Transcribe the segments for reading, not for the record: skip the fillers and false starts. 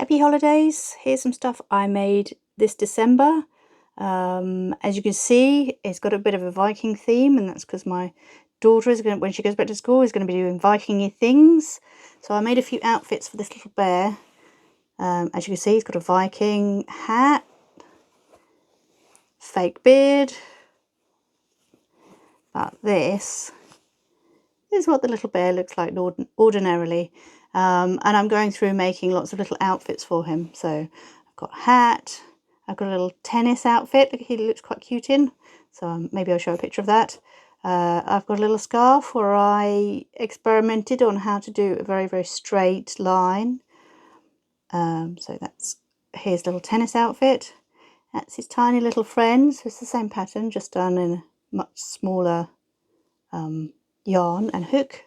Happy holidays. Here's some stuff I made this December. As you can see, it's got a bit of a Viking theme, and that's because my daughter is going to, when she goes back to school, is going to be doing Viking-y things. So I made a few outfits for this little bear. As you can see, he's got a Viking hat, fake beard. But this is what the little bear looks like ordinarily. And I'm going through making lots of little outfits for him. So I've got a hat, I've got a little tennis outfit that he looks quite cute in. So maybe I'll show a picture of that. I've got a little scarf where I experimented on how to do a very, very straight line. So here's a little tennis outfit. That's his tiny little friend. So it's the same pattern, just done in a much smaller yarn and hook.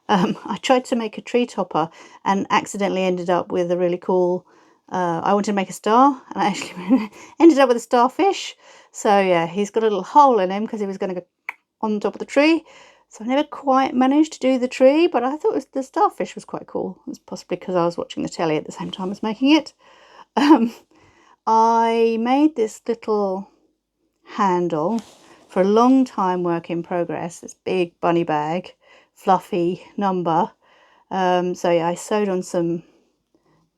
I tried to make a tree topper and accidentally ended up with a really cool, I wanted to make a star and I actually ended up with a starfish. So yeah, he's got a little hole in him because he was going to go on top of the tree. So I never quite managed to do the tree, but I thought the starfish was quite cool. It was possibly because I was watching the telly at the same time as making it. I made this little handle for a long time, work in progress, this big bunny bag, fluffy number. So yeah, I sewed on some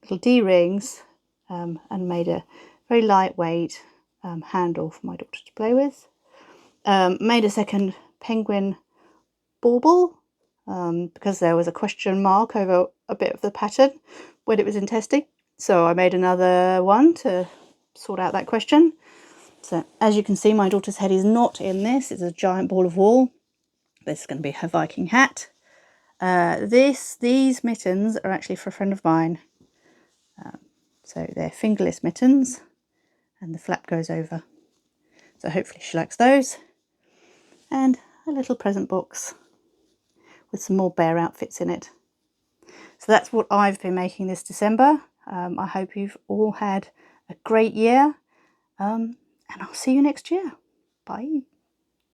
little D-rings and made a very lightweight handle for my daughter to play with. Made a second penguin bauble because there was a question mark over a bit of the pattern when it was in testing. So I made another one to sort out that question. So as you can see, my daughter's head is not in this. It's a giant ball of wool. This is going to be her Viking hat. These mittens are actually for a friend of mine. So they're fingerless mittens and the flap goes over. So hopefully she likes those. And a little present box with some more bear outfits in it. So that's what I've been making this December. I hope you've all had a great year. And I'll see you next year. Bye.